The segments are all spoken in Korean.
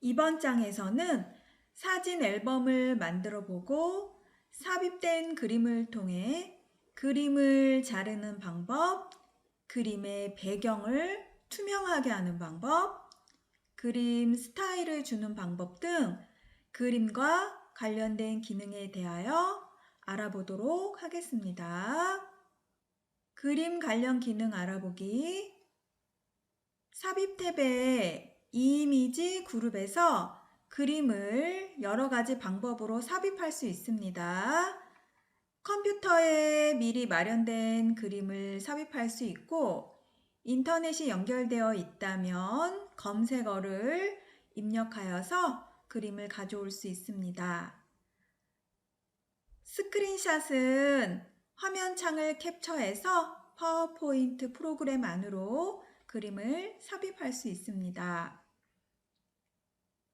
이번 장에서는 사진 앨범을 만들어 보고 삽입된 그림을 통해 그림을 자르는 방법, 그림의 배경을 투명하게 하는 방법, 그림 스타일을 주는 방법 등 그림과 관련된 기능에 대하여 알아보도록 하겠습니다. 그림 관련 기능 알아보기. 삽입 탭의 이미지 그룹에서 그림을 여러 가지 방법으로 삽입할 수 있습니다. 컴퓨터에 미리 마련된 그림을 삽입할 수 있고, 인터넷이 연결되어 있다면 검색어를 입력하여서 그림을 가져올 수 있습니다. 스크린샷은 화면창을 캡처해서 파워포인트 프로그램 안으로 그림을 삽입할 수 있습니다.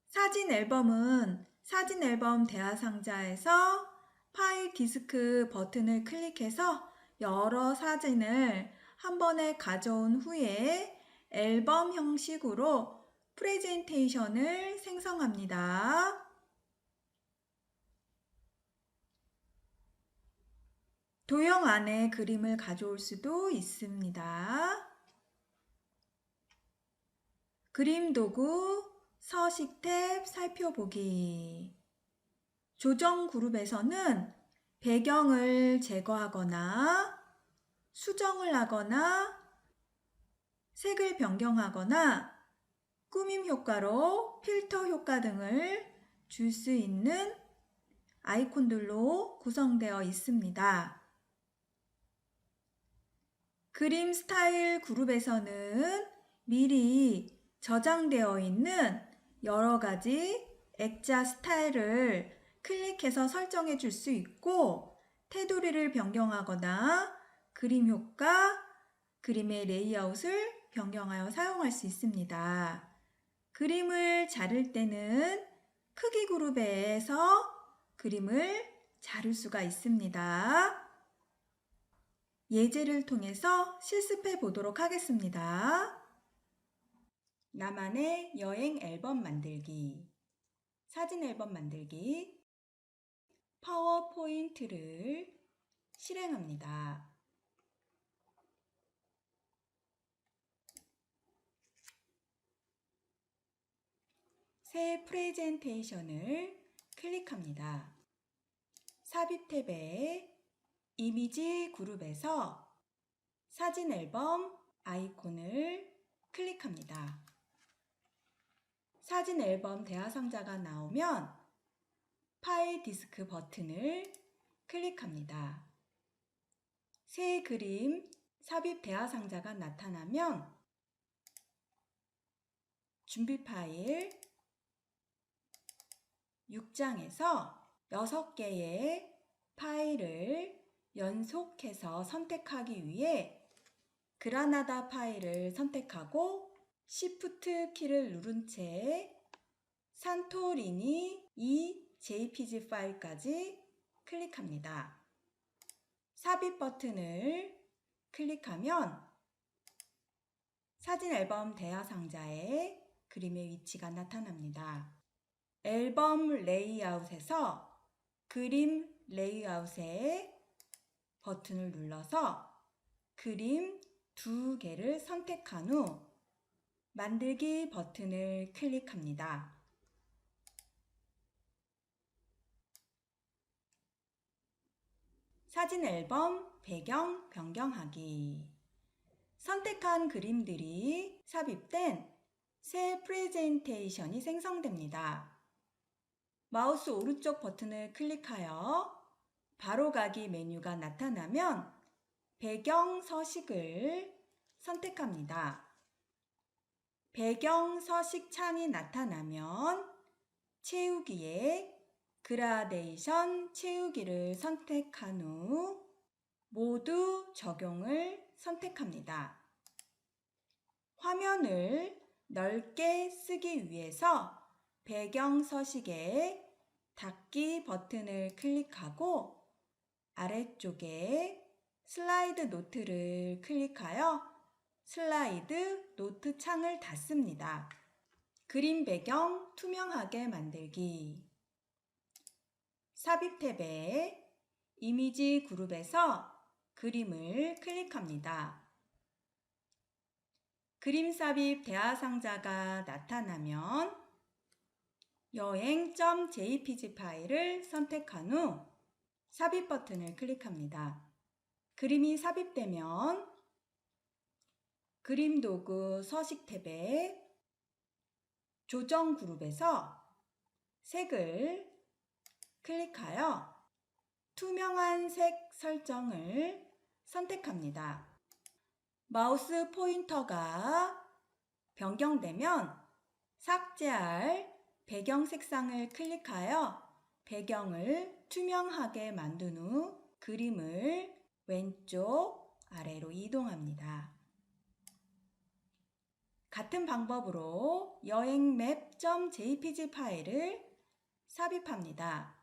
사진 앨범은 사진 앨범 대화상자에서 파일 디스크 버튼을 클릭해서 여러 사진을 한 번에 가져온 후에 앨범 형식으로 프레젠테이션을 생성합니다. 도형 안에 그림을 가져올 수도 있습니다. 그림 도구, 서식 탭 살펴보기. 조정 그룹에서는 배경을 제거하거나 수정을 하거나 색을 변경하거나 꾸밈 효과로 필터 효과 등을 줄 수 있는 아이콘들로 구성되어 있습니다. 그림 스타일 그룹에서는 미리 저장되어 있는 여러 가지 액자 스타일을 클릭해서 설정해 줄 수 있고, 테두리를 변경하거나 그림 효과, 그림의 레이아웃을 변경하여 사용할 수 있습니다. 그림을 자를 때는 크기 그룹에서 그림을 자를 수가 있습니다. 예제를 통해서 실습해 보도록 하겠습니다. 나만의 여행 앨범 만들기, 사진 앨범 만들기, 파워포인트를 실행합니다. 새 프레젠테이션을 클릭합니다. 삽입 탭의 이미지 그룹에서 사진 앨범 아이콘을 클릭합니다. 사진 앨범 대화상자가 나오면 파일 디스크 버튼을 클릭합니다. 새 그림 삽입 대화상자가 나타나면 준비 파일 6장에서 6개의 파일을 연속해서 선택하기 위해 그라나다 파일을 선택하고 Shift 키를 누른 채 산토리니 JPG 파일까지 클릭합니다. 삽입 버튼을 클릭하면 사진 앨범 대화 상자에 그림의 위치가 나타납니다. 앨범 레이아웃에서 그림 레이아웃에 버튼을 눌러서 그림 2개를 선택한 후 만들기 버튼을 클릭합니다. 사진 앨범 배경 변경하기. 선택한 그림들이 삽입된 새 프레젠테이션이 생성됩니다. 마우스 오른쪽 버튼을 클릭하여 바로가기 메뉴가 나타나면 배경 서식을 선택합니다. 배경 서식 창이 나타나면 채우기에 그라데이션 채우기를 선택한 후 모두 적용을 선택합니다. 화면을 넓게 쓰기 위해서 배경 서식에 닫기 버튼을 클릭하고 아래쪽에 슬라이드 노트를 클릭하여 슬라이드 노트 창을 닫습니다. 그림 배경 투명하게 만들기. 삽입 탭에 이미지 그룹에서 그림을 클릭합니다. 그림 삽입 대화 상자가 나타나면 여행.jpg 파일을 선택한 후 삽입 버튼을 클릭합니다. 그림이 삽입되면 그림 도구 서식 탭에 조정 그룹에서 색을 클릭하여 투명한 색 설정을 선택합니다. 마우스 포인터가 변경되면 삭제할 배경 색상을 클릭하여 배경을 투명하게 만든 후 그림을 왼쪽 아래로 이동합니다. 같은 방법으로 여행맵.jpg 파일을 삽입합니다.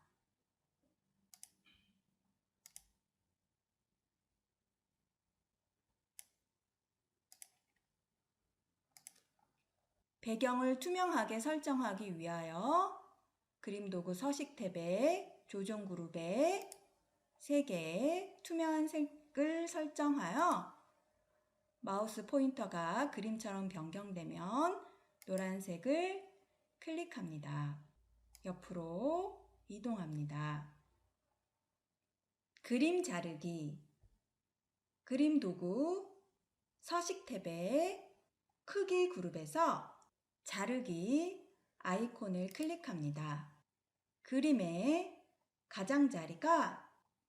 배경을 투명하게 설정하기 위하여 그림 도구 서식 탭에 조정 그룹에 색의 투명한 색을 설정하여 마우스 포인터가 그림처럼 변경되면 노란색을 클릭합니다. 옆으로 이동합니다. 그림 자르기. 그림 도구 서식 탭에 크기 그룹에서 자르기 아이콘을 클릭합니다. 그림의 가장자리가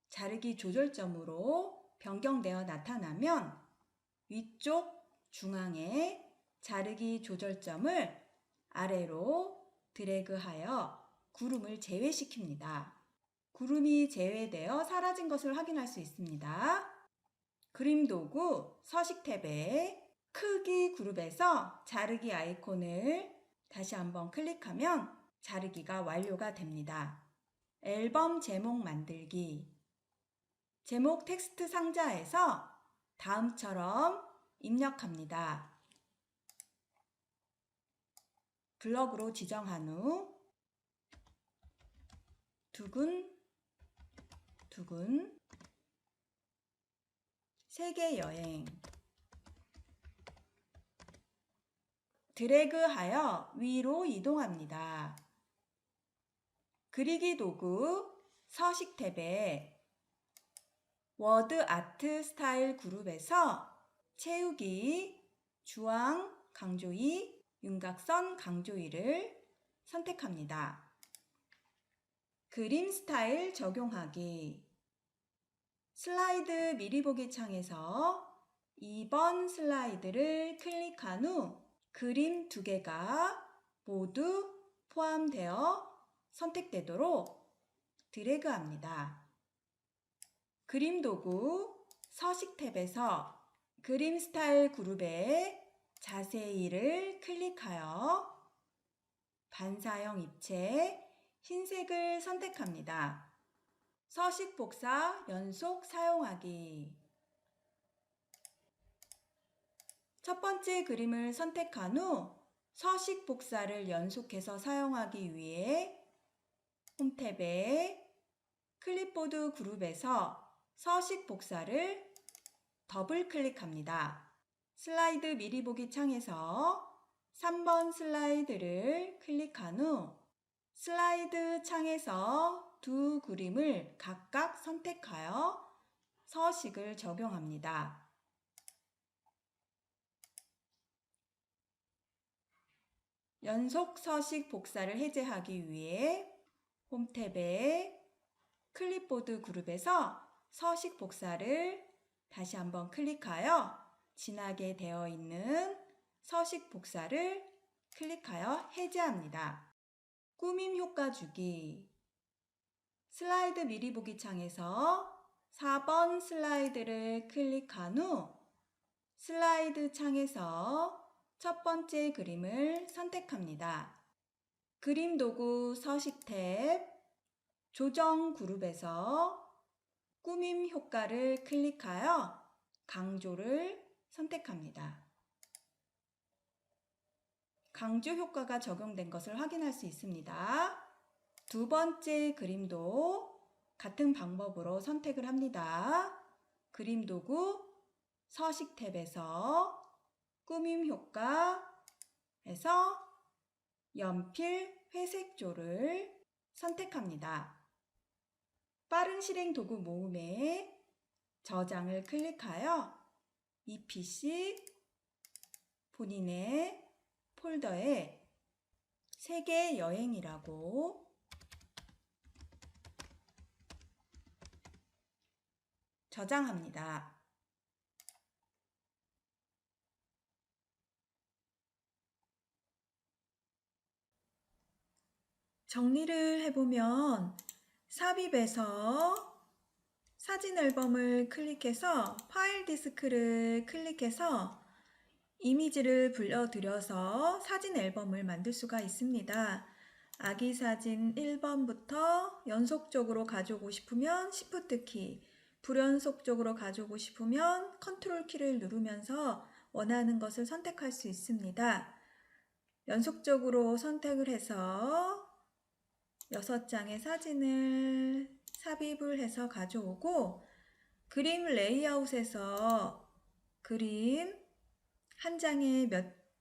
자르기 조절점으로 변경되어 나타나면 위쪽 중앙에 자르기 조절점을 아래로 드래그하여 구름을 제외시킵니다. 구름이 제외되어 사라진 것을 확인할 수 있습니다. 그림 도구 서식 탭에 크기 그룹에서 자르기 아이콘을 다시 한번 클릭하면 자르기가 완료가 됩니다. 앨범 제목 만들기. 제목 텍스트 상자에서 다음처럼 입력합니다. 블럭으로 지정한 후 두근 세계 여행 드래그하여 위로 이동합니다. 그리기 도구 서식 탭에 워드 아트 스타일 그룹에서 채우기, 주황 강조이, 윤곽선 강조이를 선택합니다. 그림 스타일 적용하기. 슬라이드 미리 보기 창에서 2번 슬라이드를 클릭한 후 그림 2개가 모두 포함되어 선택되도록 드래그합니다. 그림 도구 서식 탭에서 그림 스타일 그룹에 자세히를 클릭하여 반사형 입체 흰색을 선택합니다. 서식 복사 연속 사용하기. 첫 번째 그림을 선택한 후 서식 복사를 연속해서 사용하기 위해 홈 탭에 클립보드 그룹에서 서식 복사를 더블 클릭합니다. 슬라이드 미리 보기 창에서 3번 슬라이드를 클릭한 후 슬라이드 창에서 두 그림을 각각 선택하여 서식을 적용합니다. 연속 서식 복사를 해제하기 위해 홈 탭에 클립보드 그룹에서 서식 복사를 다시 한번 클릭하여 진하게 되어 있는 서식 복사를 클릭하여 해제합니다. 꾸밈 효과 주기. 슬라이드 미리 보기 창에서 4번 슬라이드를 클릭한 후 슬라이드 창에서 첫 번째 그림을 선택합니다. 그림 도구 서식 탭 조정 그룹에서 꾸밈 효과를 클릭하여 강조를 선택합니다. 강조 효과가 적용된 것을 확인할 수 있습니다. 두 번째 그림도 같은 방법으로 선택을 합니다. 그림 도구 서식 탭에서 꾸밈 효과에서 연필 회색조를 선택합니다. 빠른 실행 도구 모음에 저장을 클릭하여 이 PC 본인의 폴더에 세계 여행이라고 저장합니다. 정리를 해보면 삽입에서 사진 앨범을 클릭해서 파일 디스크를 클릭해서 이미지를 불러들여서 사진 앨범을 만들 수가 있습니다. 아기 사진 1번부터 연속적으로 가져오고 싶으면 Shift 키, 불연속적으로 가져오고 싶으면 컨트롤 키를 누르면서 원하는 것을 선택할 수 있습니다. 연속적으로 선택을 해서 6장의 사진을 삽입을 해서 가져오고 그림 레이아웃에서 그림 한 장에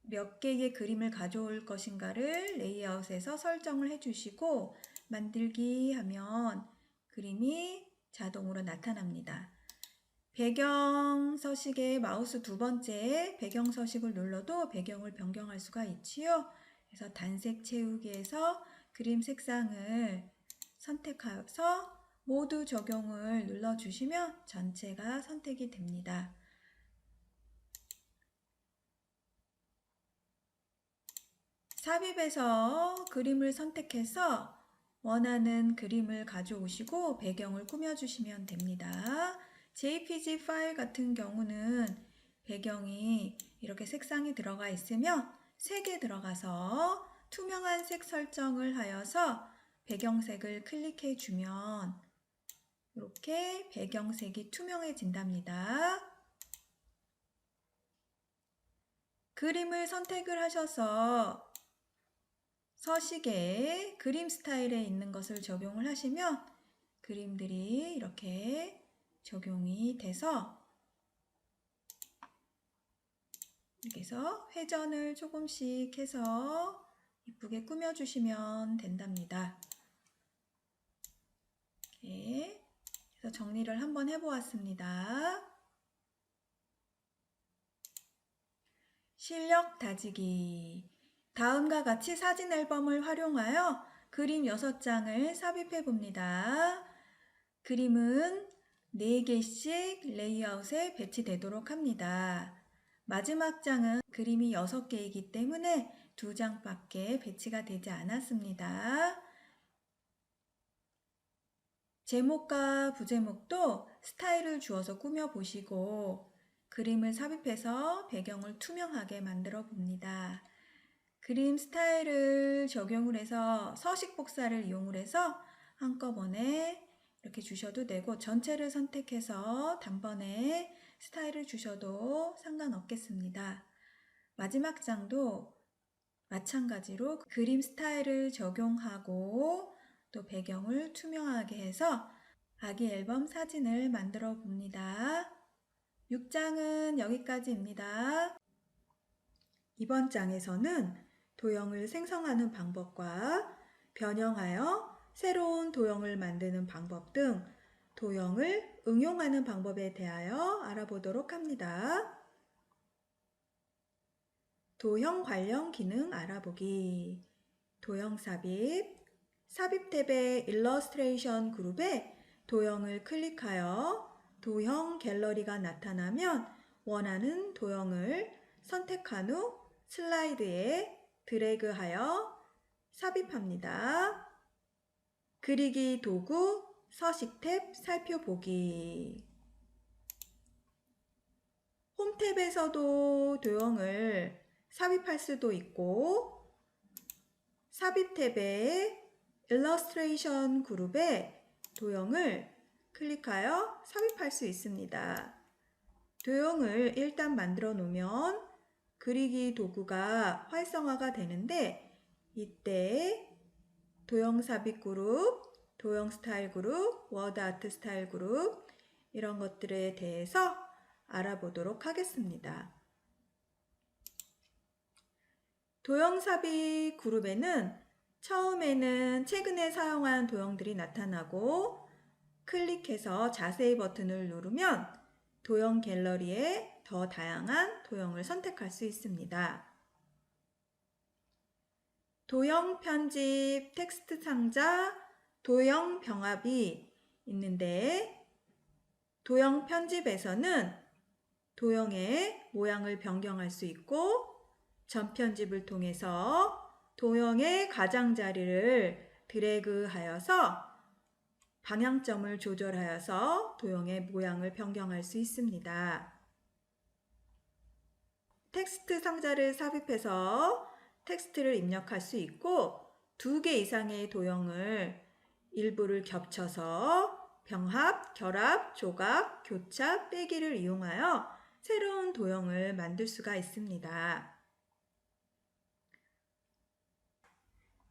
몇 개의 그림을 가져올 것인가를 레이아웃에서 설정을 해주시고 만들기 하면 그림이 자동으로 나타납니다. 배경 서식의 마우스 두 번째 배경 서식을 눌러도 배경을 변경할 수가 있지요. 그래서 단색 채우기에서 그림 색상을 선택해서 모두 적용을 눌러주시면 전체가 선택이 됩니다. 삽입에서 그림을 선택해서 원하는 그림을 가져오시고 배경을 꾸며주시면 됩니다. JPG 파일 같은 경우는 배경이 이렇게 색상이 들어가 있으면 색에 들어가서 투명한 색 설정을 하여서 배경색을 클릭해 주면 이렇게 배경색이 투명해진답니다. 그림을 선택을 하셔서 서식에 그림 스타일에 있는 것을 적용을 하시면 그림들이 이렇게 적용이 돼서 이렇게 해서 회전을 조금씩 해서 이쁘게 꾸며주시면 된답니다. 이렇게 해서 정리를 한번 해보았습니다. 실력 다지기. 다음과 같이 사진 앨범을 활용하여 그림 6장을 삽입해 봅니다. 그림은 4개씩 레이아웃에 배치되도록 합니다. 마지막 장은 그림이 6개이기 때문에 2장밖에 배치가 되지 않았습니다. 제목과 부제목도 스타일을 주어서 꾸며보시고 그림을 삽입해서 배경을 투명하게 만들어 봅니다. 그림 스타일을 적용을 해서 서식 복사를 이용을 해서 한꺼번에 이렇게 주셔도 되고 전체를 선택해서 단번에 스타일을 주셔도 상관없겠습니다. 마지막 장도 마찬가지로 그림 스타일을 적용하고 또 배경을 투명하게 해서 아기 앨범 사진을 만들어 봅니다. 6장은 여기까지입니다. 이번 장에서는 도형을 생성하는 방법과 변형하여 새로운 도형을 만드는 방법 등 도형을 응용하는 방법에 대하여 알아보도록 합니다. 도형 관련 기능 알아보기. 도형 삽입. 삽입 탭의 일러스트레이션 그룹에 도형을 클릭하여 도형 갤러리가 나타나면 원하는 도형을 선택한 후 슬라이드에 드래그하여 삽입합니다. 그리기 도구 서식 탭 살펴보기. 홈 탭에서도 도형을 삽입할 수도 있고 삽입 탭의 일러스트레이션 그룹에 도형을 클릭하여 삽입할 수 있습니다. 도형을 일단 만들어 놓으면 그리기 도구가 활성화가 되는데 이때 도형 삽입 그룹, 도형 스타일 그룹, 워드 아트 스타일 그룹 이런 것들에 대해서 알아보도록 하겠습니다. 도형 삽입 그룹에는 처음에는 최근에 사용한 도형들이 나타나고 클릭해서 자세히 버튼을 누르면 도형 갤러리에 더 다양한 도형을 선택할 수 있습니다. 도형 편집, 텍스트 상자, 도형 병합이 있는데 도형 편집에서는 도형의 모양을 변경할 수 있고 전편집을 통해서 도형의 가장자리를 드래그하여서 방향점을 조절하여서 도형의 모양을 변경할 수 있습니다. 텍스트 상자를 삽입해서 텍스트를 입력할 수 있고 2개 이상의 도형을 일부를 겹쳐서 병합, 결합, 조각, 교차, 빼기를 이용하여 새로운 도형을 만들 수가 있습니다.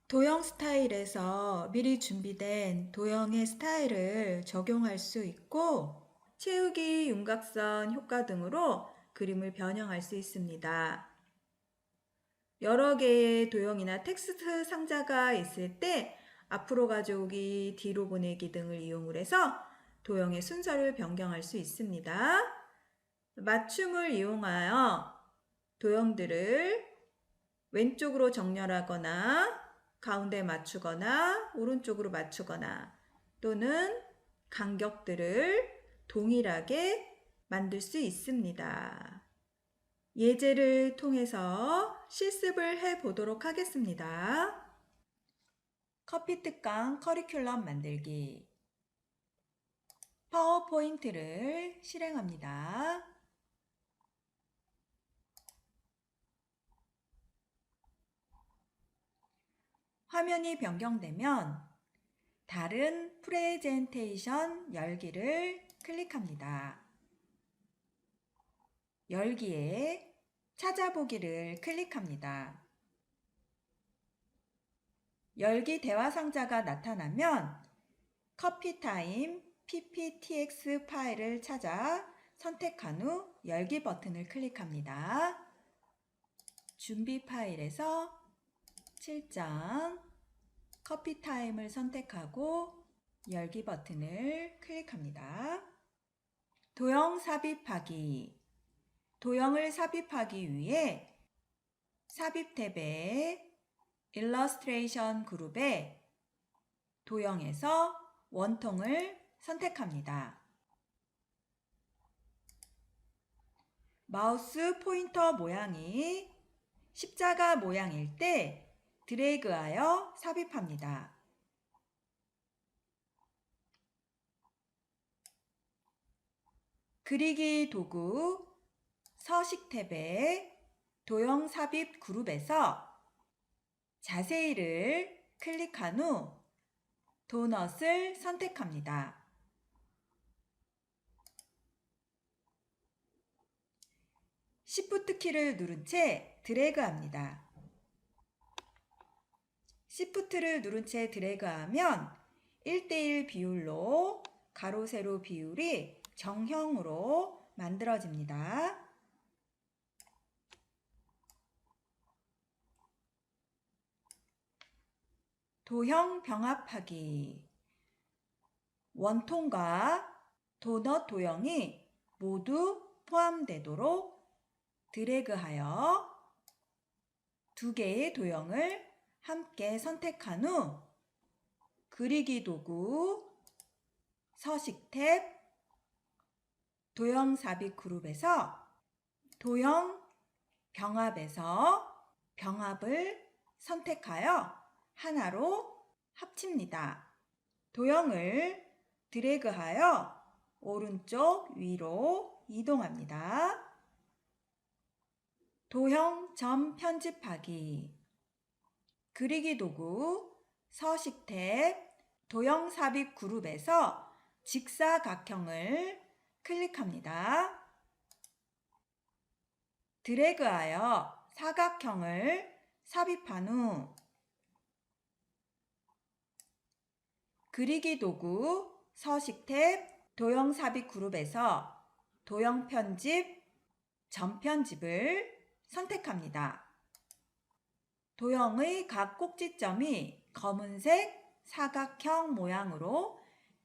도형 스타일에서 미리 준비된 도형의 스타일을 적용할 수 있고 채우기, 윤곽선 효과 등으로 그림을 변형할 수 있습니다. 여러 개의 도형이나 텍스트 상자가 있을 때 앞으로 가져오기, 뒤로 보내기 등을 이용을 해서 도형의 순서를 변경할 수 있습니다. 맞춤을 이용하여 도형들을 왼쪽으로 정렬하거나 가운데 맞추거나 오른쪽으로 맞추거나 또는 간격들을 동일하게 만들 수 있습니다. 예제를 통해서 실습을 해보도록 하겠습니다. 커피 특강 커리큘럼 만들기. 파워포인트를 실행합니다. 화면이 변경되면 다른 프레젠테이션 열기를 클릭합니다. 열기에 찾아보기를 클릭합니다. 열기 대화 상자가 나타나면 커피타임 pptx 파일을 찾아 선택한 후 열기 버튼을 클릭합니다. 준비 파일에서 7장 커피타임을 선택하고 열기 버튼을 클릭합니다. 도형 삽입하기. 도형을 삽입하기 위해 삽입 탭의 일러스트레이션 그룹에 도형에서 원통을 선택합니다. 마우스 포인터 모양이 십자가 모양일 때 드래그하여 삽입합니다. 그리기 도구 서식 탭의 도형 삽입 그룹에서 자세히를 클릭한 후 도넛을 선택합니다. Shift 키를 누른 채 드래그합니다. Shift를 누른 채 드래그하면 1:1 비율로 가로 세로 비율이 정형으로 만들어집니다. 도형 병합하기. 원통과 도넛 도형이 모두 포함되도록 드래그하여 2개의 도형을 함께 선택한 후 그리기 도구 서식 탭 도형 삽입 그룹에서 도형 병합에서 병합을 선택하여 하나로 합칩니다. 도형을 드래그하여 오른쪽 위로 이동합니다. 도형 점 편집하기. 그리기 도구 서식 탭 도형 삽입 그룹에서 직사각형을 클릭합니다. 드래그하여 사각형을 삽입한 후 그리기 도구 서식 탭 도형 삽입 그룹에서 도형 편집, 점 편집을 선택합니다. 도형의 각 꼭지점이 검은색 사각형 모양으로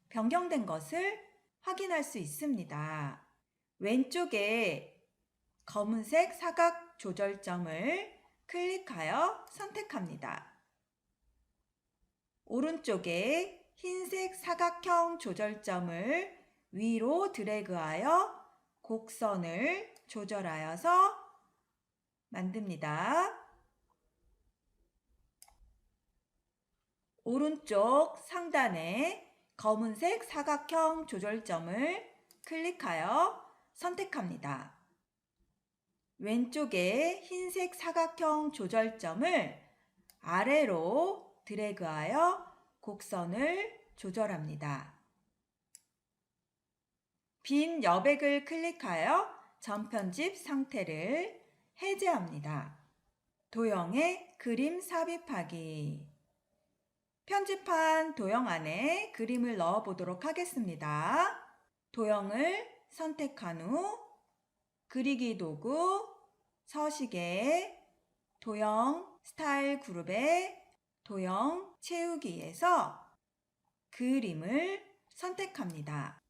변경된 것을 확인할 수 있습니다. 왼쪽에 검은색 사각 조절점을 클릭하여 선택합니다. 오른쪽에 흰색 사각형 조절점을 위로 드래그하여 곡선을 조절하여서 만듭니다. 오른쪽 상단에 검은색 사각형 조절점을 클릭하여 선택합니다. 왼쪽에 흰색 사각형 조절점을 아래로 드래그하여 곡선을 조절합니다. 빈 여백을 클릭하여 점 편집 상태를 해제합니다. 도형에 그림 삽입하기. 편집한 도형 안에 그림을 넣어 보도록 하겠습니다. 도형을 선택한 후 그리기 도구 서식에 도형 스타일 그룹의 도형 채우기에서 그림을 선택합니다.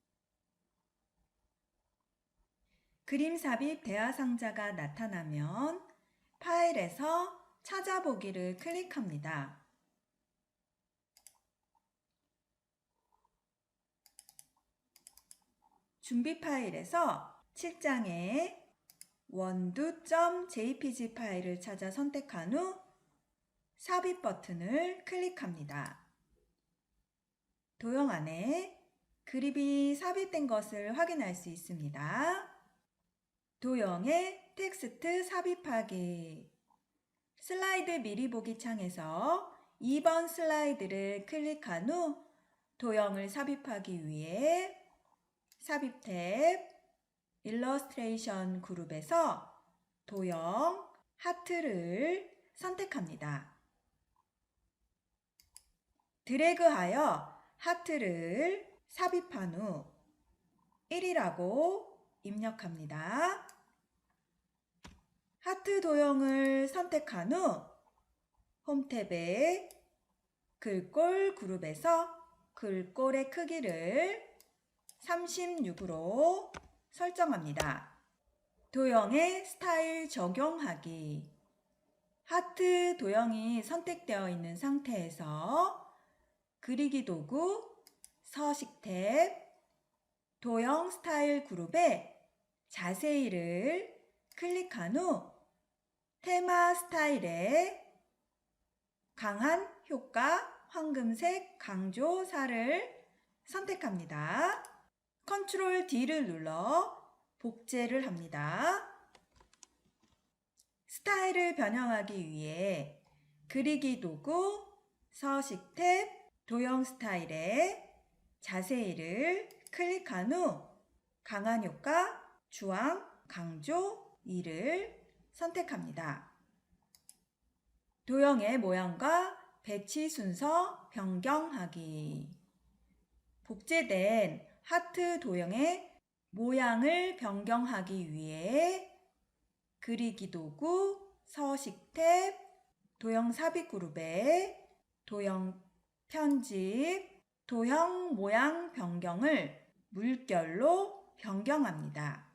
그림 삽입 대화상자가 나타나면 파일에서 찾아보기를 클릭합니다. 준비 파일에서 7장의 원두.jpg 파일을 찾아 선택한 후 삽입 버튼을 클릭합니다. 도형 안에 그림이 삽입된 것을 확인할 수 있습니다. 도형에 텍스트 삽입하기. 슬라이드 미리 보기 창에서 2번 슬라이드를 클릭한 후 도형을 삽입하기 위해 삽입 탭 일러스트레이션 그룹에서 도형 하트를 선택합니다. 드래그하여 하트를 삽입한 후 1이라고 입력합니다. 하트 도형을 선택한 후 홈 탭에 글꼴 그룹에서 글꼴의 크기를 36으로 설정합니다. 도형의 스타일 적용하기. 하트 도형이 선택되어 있는 상태에서 그리기 도구 서식 탭 도형 스타일 그룹의 자세히를 클릭한 후 테마 스타일에 강한 효과 황금색 강조사를 선택합니다. 컨트롤 D를 눌러 복제를 합니다. 스타일을 변형하기 위해 그리기 도구 서식 탭 도형 스타일에 자세히를 클릭한 후 강한 효과 주황 강조 2를 선택합니다. 도형의 모양과 배치 순서 변경하기. 복제된 하트 도형의 모양을 변경하기 위해 그리기 도구 서식 탭 도형 삽입 그룹에 도형 편집 도형 모양 변경을 물결로 변경합니다.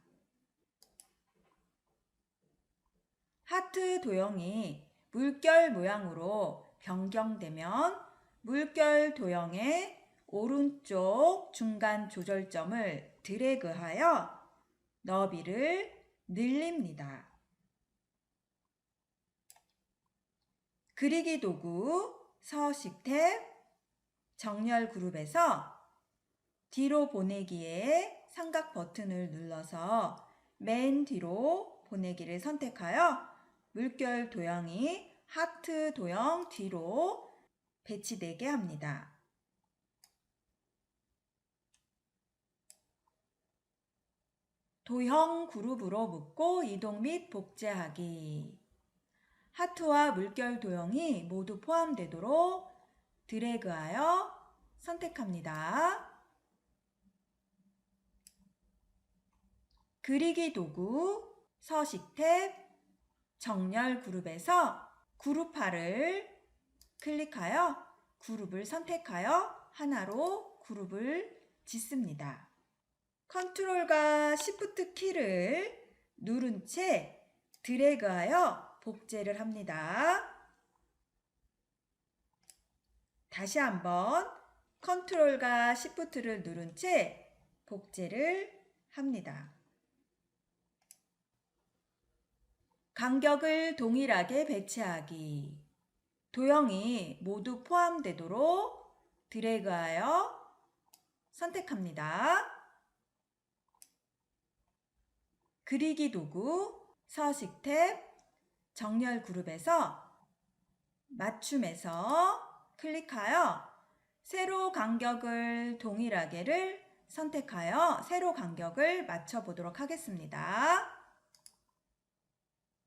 하트 도형이 물결 모양으로 변경되면 물결 도형의 오른쪽 중간 조절점을 드래그하여 너비를 늘립니다. 그리기 도구 서식 탭 정렬 그룹에서 뒤로 보내기에 삼각 버튼을 눌러서 맨 뒤로 보내기를 선택하여 물결 도형이 하트 도형 뒤로 배치되게 합니다. 도형 그룹으로 묶고 이동 및 복제하기. 하트와 물결 도형이 모두 포함되도록 드래그하여 선택합니다. 그리기 도구, 서식 탭, 정렬 그룹에서 그룹화를 클릭하여 그룹을 선택하여 하나로 그룹을 짓습니다. 컨트롤과 시프트 키를 누른 채 드래그하여 복제를 합니다. 다시 한번 컨트롤과 시프트를 누른 채 복제를 합니다. 간격을 동일하게 배치하기. 도형이 모두 포함되도록 드래그하여 선택합니다. 그리기 도구, 서식 탭, 정렬 그룹에서 맞춤에서 클릭하여 세로 간격을 동일하게를 선택하여 세로 간격을 맞춰보도록 하겠습니다.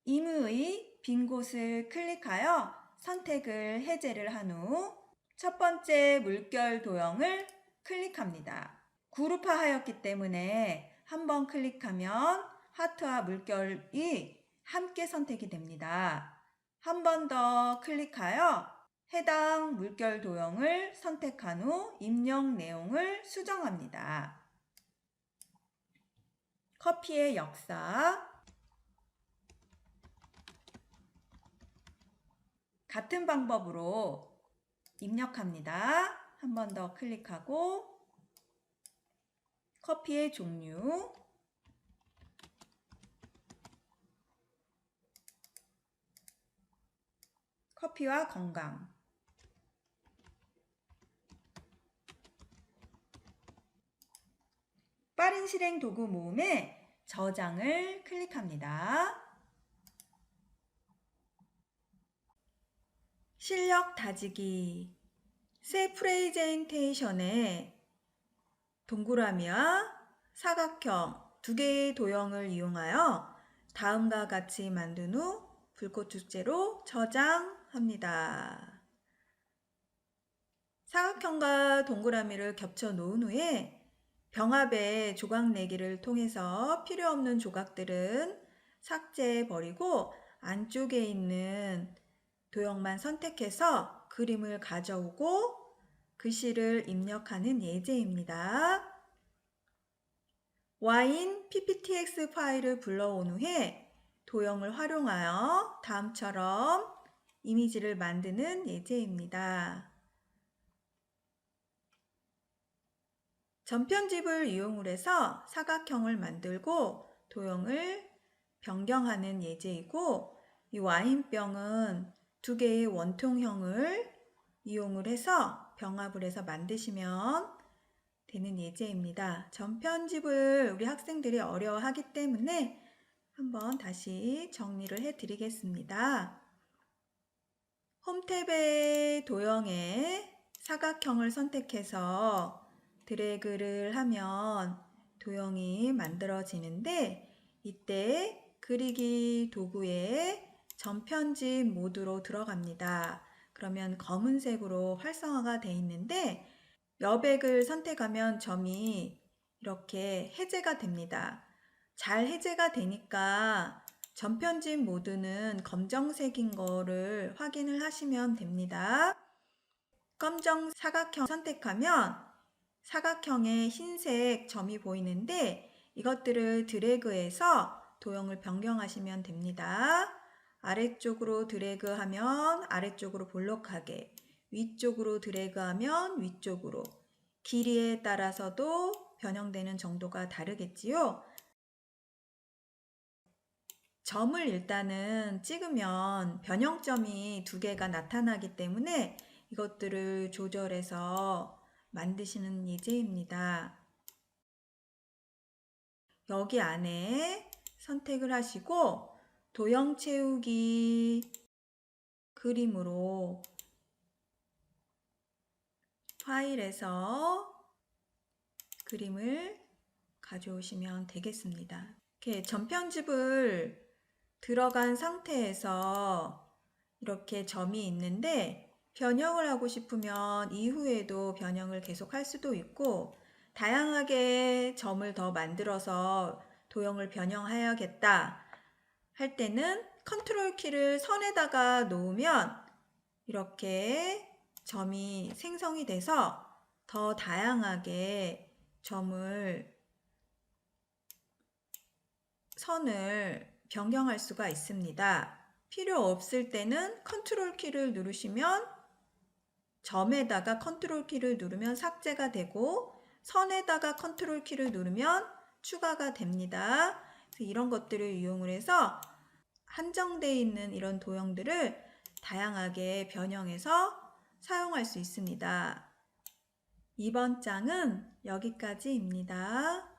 임의의 빈 곳을 클릭하여 선택을 해제를 한 후 첫 번째 물결 도형을 클릭합니다. 그룹화하였기 때문에 한번 클릭하면 하트와 물결이 함께 선택이 됩니다. 한 번 더 클릭하여 해당 물결 도형을 선택한 후 입력 내용을 수정합니다. 커피의 역사. 같은 방법으로 입력합니다. 한 번 더 클릭하고 커피의 종류, 커피와 건강, 빠른 실행 도구 모음에 저장을 클릭합니다. 실력 다지기. 새 프레젠테이션에 동그라미와 사각형 두 개의 도형을 이용하여 다음과 같이 만든 후 불꽃 축제로 저장합니다. 사각형과 동그라미를 겹쳐 놓은 후에 병합의 조각 내기를 통해서 필요 없는 조각들은 삭제해 버리고 안쪽에 있는 도형만 선택해서 그림을 가져오고 글씨를 입력하는 예제입니다. Y인 pptx 파일을 불러온 후에 도형을 활용하여 다음처럼 이미지를 만드는 예제입니다. 전편집을 이용을 해서 사각형을 만들고 도형을 변경하는 예제이고, 이 와인병은 두 개의 원통형을 이용을 해서 병합을 해서 만드시면 되는 예제입니다. 전편집을 우리 학생들이 어려워하기 때문에 한번 다시 정리를 해 드리겠습니다. 홈 탭의 도형에 사각형을 선택해서 드래그를 하면 도형이 만들어지는데, 이때 그리기 도구에 전편집 모드로 들어갑니다. 그러면 검은색으로 활성화가 되어 있는데 여백을 선택하면 점이 이렇게 해제가 됩니다. 잘 해제가 되니까 전편집 모드는 검정색인 거를 확인을 하시면 됩니다. 검정 사각형 선택하면 사각형에 흰색 점이 보이는데 이것들을 드래그해서 도형을 변경하시면 됩니다. 아래쪽으로 드래그하면 아래쪽으로 볼록하게, 위쪽으로 드래그하면 위쪽으로, 길이에 따라서도 변형되는 정도가 다르겠지요. 점을 일단은 찍으면 변형점이 두 개가 나타나기 때문에 이것들을 조절해서 만드시는 예제입니다. 여기 안에 선택을 하시고 도형 채우기 그림으로 파일에서 그림을 가져오시면 되겠습니다. 이렇게 전편집을 들어간 상태에서 이렇게 점이 있는데 변형을 하고 싶으면 이후에도 변형을 계속 할 수도 있고 다양하게 점을 더 만들어서 도형을 변형해야겠다 할 때는 컨트롤 키를 선에다가 놓으면 이렇게 점이 생성이 돼서 더 다양하게 선을 변경할 수가 있습니다. 필요 없을 때는 컨트롤 키를 누르시면 점에다가 컨트롤 키를 누르면 삭제가 되고 선에다가 컨트롤 키를 누르면 추가가 됩니다. 그래서 이런 것들을 이용을 해서 한정되어 있는 이런 도형들을 다양하게 변형해서 사용할 수 있습니다. 이번 장은 여기까지입니다.